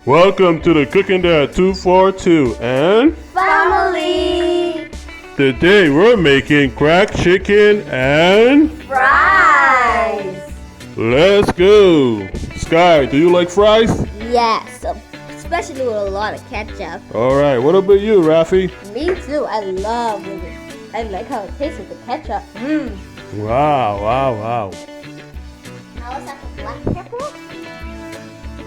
Welcome to the Cooking Dad 242 and Family today we're making cracked chicken and fries. let's go. Sky, do you like fries? Yes, especially with a lot of ketchup. Alright, what about you, Rafi? Me too. I love it. I like how it tastes with the ketchup. Wow. Now let's have the black pepper.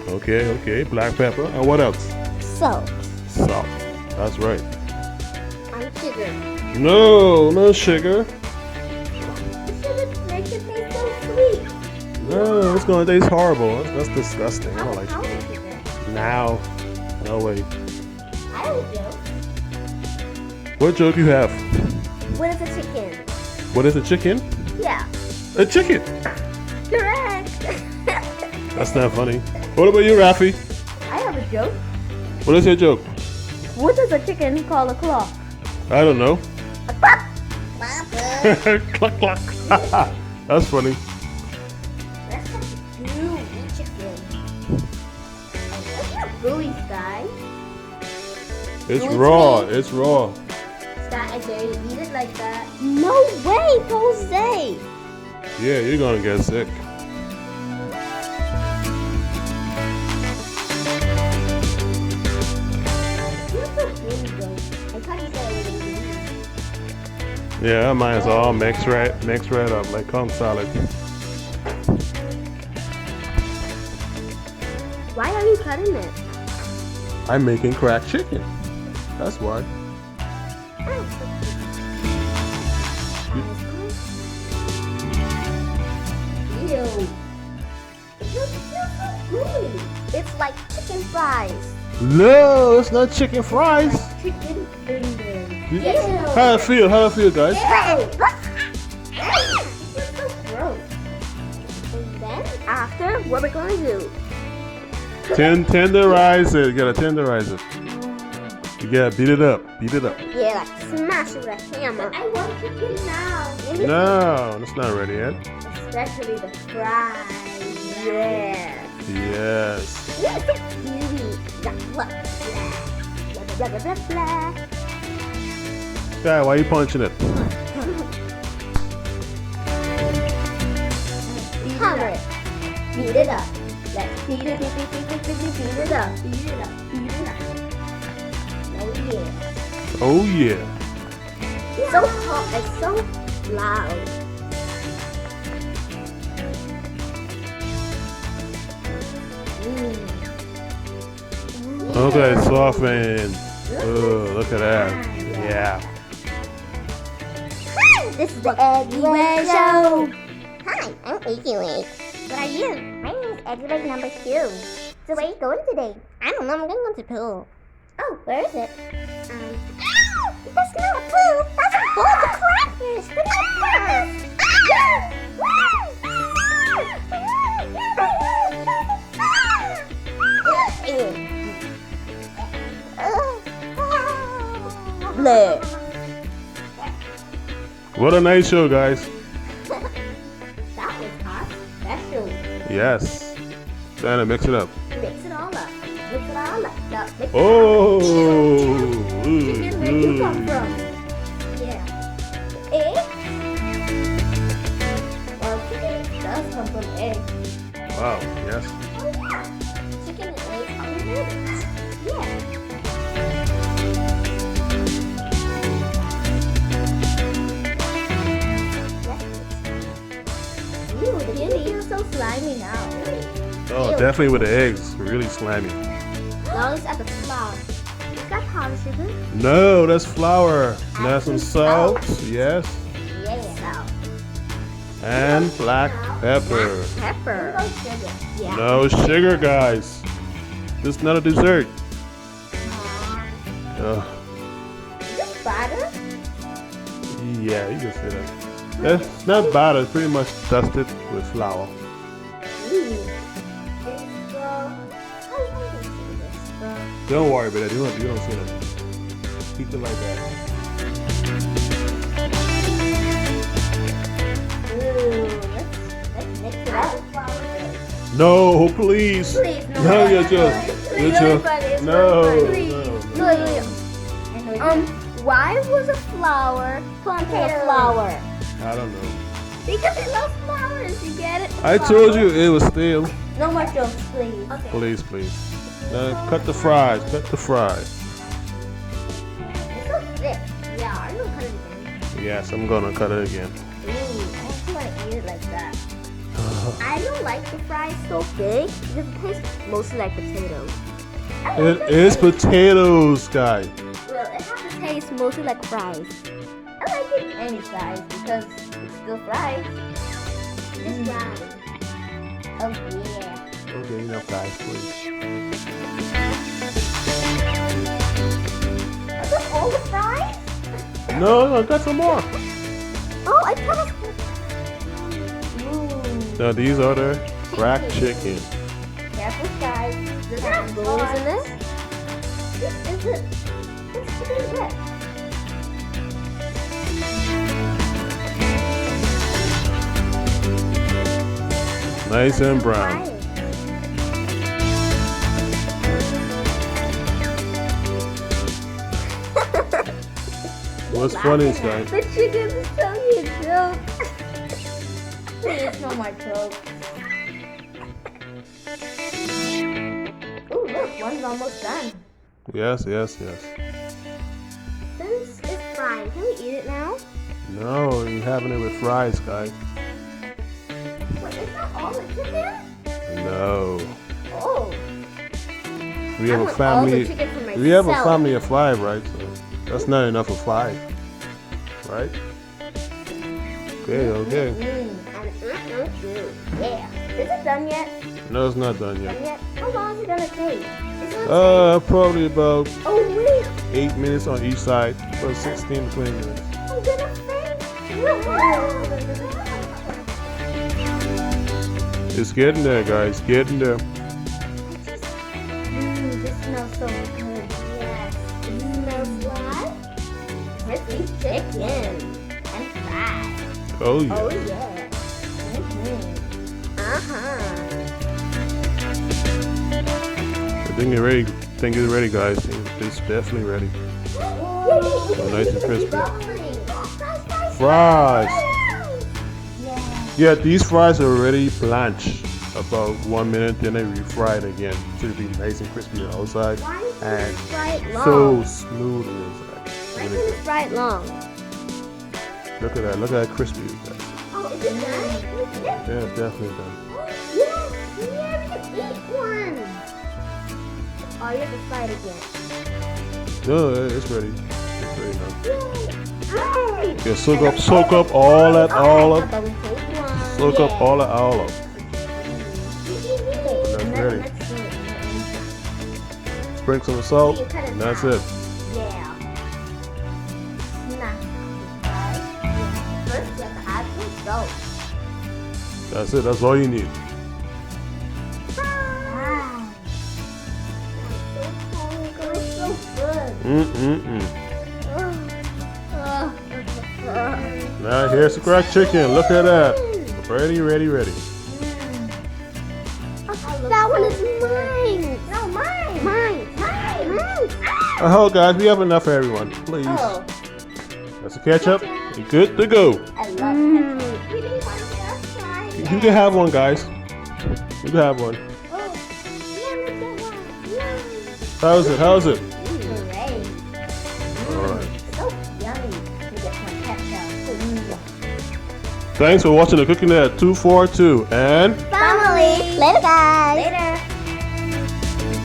Okay, black pepper. And what else? Salt. Salt. That's right. And sugar. No sugar. The sugar makes it taste so sweet. No, it's gonna taste horrible. That's disgusting. I don't like How sugar. is it? Now. No way. I have a joke. What joke you have? What is a chicken? What is a chicken? Yeah. A chicken. Correct. That's not funny. What about you, Rafi? I have a joke. What is your joke? What does a chicken call a clock? I don't know. A clock. Cluck cluck. That's funny. Let's have gooey chicken. What's your gooey, Sky? It's Gooey raw. chicken. It's raw. Sky, I dare you eat it like that. No way, Jose. Yeah, you're gonna get sick. You're so big, though. I thought you said it was gooey. Yeah, mine's all mixed right up like conch salad. Why are you cutting it? I'm making cracked chicken. That's why. Ew. It feels so gooey. It's like chicken fries. No, it's not chicken fries. Chicken fingers. Yeah. How it feel? How it feel, guys? Ew. It's so gross. And then after, what we're going to do? Tenderize it. You gotta tenderize it. You gotta beat it up. Beat it up. Yeah, like smash it with a hammer. I want chicken now. No, it's not ready yet. Especially the fries. Yes. Yes. Yeah, it's so gooey. Blah, blah, blah, blah, blah, blah. Guy, why are you punching it? Hammer it. Beat it up. Let's beat it, beat it up. Beat it up. Oh yeah. Oh yeah. It's so hot. It's so loud. Okay, soften. Oh, look at that. Yeah. This is the Eggy Leg Show. Hi, I'm Eggy Leg. What are you? My name is Eggy Leg number 2. So where are you going today? I don't know. I'm going to the pool. Oh, where is it? Ow! That's not a pool. That's a bowl of crackers. Look at that. Bleh. What a nice show, guys. That was hot. Special. Yes. Trying to mix it up. Mix it all up. Mix it all up. No, mix it Oh. Chicken, where you come from? Yeah. Eggs? Well, chicken does come from eggs. Wow. Yes. Oh yeah. Chicken and eggs are related. Yeah. Ooh, the candy feels so slimy now. Oh, Ew. definitely with the eggs. Really slimy. Now let's add the flour. Is that powdered sugar? No, that's flour. Add Now some some salt. salt. Yes. Yeah. Salt. And black pepper. Pepper. What about sugar? Yeah. No sugar, guys. This is not a dessert. Is this butter? Yeah, you can say that. It's not batter. It's pretty much dusted with flour. Ooh. It's how do you say this? Don't worry about it. You don't see that. Keep it like that. Ooh, let's mix it up. No, please. Please, no. No, you're just. It's really a- funny. It's no, really no, funny. no. Why was a flower planting a flower? I don't know. Because it loves flowers. You get it? I told you it was stale. No more jokes, please. Okay. Please, please. Cut the fries. Cut the fries. It's so thick. Yeah, I'm gonna cut it again. Yes, I'm gonna cut it again. Ooh, I just want to eat it like that. I don't like the fries so big because it tastes mostly like potatoes. It is potatoes, guy. Well, it has to taste mostly like fries. I like it any size because it's still fries. Just fries. Oh yeah. Okay, enough, guys, please. Are those all the fries? No, got some more. Oh, I thought it was... Ooh. Now these are the cracked chicken. Careful, guys. Does it have bones in this? This is it. It's chicken breast. Nice and brown. What's funny, guy? The chicken is telling me a joke. Please, no more jokes. Ooh, look, one's almost done. Yes. This is fried. Can we eat it now? No, you're having it with fries, guy. Wait, is that all the chicken? No. Oh. We have I a want all the family. chicken for myself. We have a family of 5, right? So that's not enough of 5, right? Okay. Yeah. Is it done yet? No, it's not done yet. How long is it gonna take? It's gonna Probably about take... Oh wait, 8 minutes on each side, about 16 to 20 minutes. I'm gonna faint. It's getting there, guys. Getting there. This smells so good. Yes. It smells like crispy chicken and fries. Oh yeah. Oh yeah. I think it's ready. Think it's ready, guys. It's definitely ready. So nice and crispy. Fries. Yeah, these fries are already blanched. About 1 minute, then they refried again to be nice and crispy on the outside and so smooth on the inside. Why can't you fry it long? Look at that. Look at how crispy it is. Oh, is it done? Yeah, it's definitely done. Yes, we can eat one. Oh, you have to fry it again. No, it's ready. It's ready now. Yay! Yeah, soak up all that olive. But we take one. Soak up all the olive. And That's ready. let's do it. Sprinkle some salt, You cut it and that's down. it. Yeah. First, you have to add some salt. That's it. That's all you need. Wow. It's so good. Now here's the cracked chicken. Look at that. Ready. That one is mine. No, mine. Mine. Oh, guys, we have enough for everyone. Please. Oh, That's a ketchup. You're good to go. I love ketchup. We didn't want to get our fries. You can have one, guys. You can have one. Oh, no, look at one. How's it? Great. Alright. So yummy. We get some ketchup. Thanks for watching the Cooking at 242 and Family. Later, guys. Later.